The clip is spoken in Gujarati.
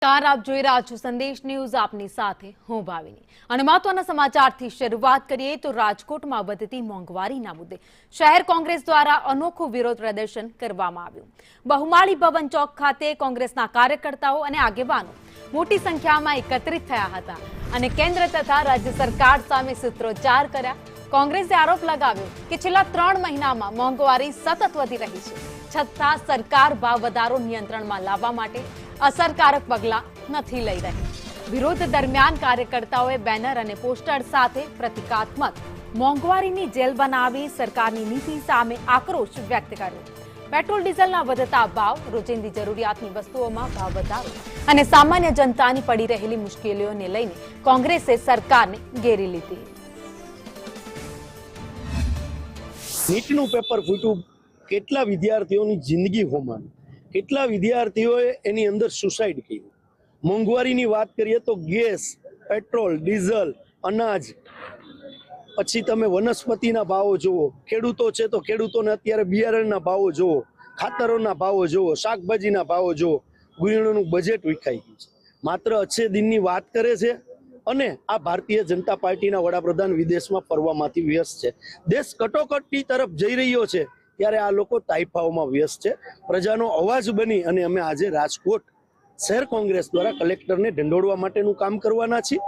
આપ જોઈ રહ્યા છો સંદેશ ન્યૂઝ આપની સાથે હું ભાવિની અને મહત્વના સમાચારથી શરૂઆત કરીએ તો રાજકોટમાં વધતી મોંઘવારીના મુદ્દે શહેર કોંગ્રેસ દ્વારા અનોખું વિરોધ પ્રદર્શન કરવામાં આવ્યું। બહુમાળી ભવન ચોક ખાતે કોંગ્રેસના કાર્યકર્તાઓ અને આગેવાનો મોટી સંખ્યામાં એકત્રિત થયા હતા અને કેન્દ્ર તથા રાજ્ય સરકાર સામે સૂત્રોચ્ચાર કર્યા। કોંગ્રેસે આરોપ લગાવ્યો કે છેલ્લા 3 મહિનામાં મોંઘવારી સતત વધી રહી છે, છતાં સરકાર ભાવ વધારો નિયંત્રણમાં લાવવા માટે અસરકારક પગલાં નથી લઈ રહી। વિરોધ દરમિયાન કાર્યકર્તાઓએ બેનર અને પોસ્ટર સાથે પ્રતિકાત્મક મોંઘવારીની જેલ બનાવી સરકારની નીતિ સામે આક્રોશ વ્યક્ત કર્યો। પેટ્રોલ ડીઝલના વધતા ભાવ, રોજિંદી જરૂરિયાતની વસ્તુઓમાં ભાવ વધારો અને સામાન્ય જનતાની પડી રહેલી મુશ્કેલીઓને લઈને કોંગ્રેસે સરકારને ઘેરી લીધી। નીટનું પેપર ફૂટ્યું, કેટલા વિદ્યાર્થીઓની જિંદગી હોમાવી, કેટલા વિદ્યાર્થીઓએ એની અંદર સુસાઇડ કર્યું। મોંઘવારીની વાત કરીએ તો ગેસ, પેટ્રોલ, ડીઝલ, અનાજ, પછી તમે વનસ્પતિના ભાવો જુઓ, ખેડૂતો છે તો ખેડૂતોને અત્યારે બિયારણના ભાવો જુઓ, ખાતરોના ભાવો જુઓ, શાકભાજીના ભાવો જુઓ, ગૃહિણીઓનું બજેટ વિખાઈ ગયું છે। માત્ર અચ્છે દિનની વાત કરે છે અને આ ભારતીય જનતા પાર્ટીના વડાપ્રધાન વિદેશમાં ફરવામાંથી વ્યસ્ત છે। દેશ કટોકટી તરફ જઈ રહ્યો છે ત્યારે આ લોકો તાઇફાઓમાં વ્યસ્ત છે। પ્રજાનો અવાજ બની અને અમે આજે રાજકોટ શહેર કોંગ્રેસ દ્વારા કલેક્ટરને ઢંઢોળવા માટેનું કામ કરવાના છીએ।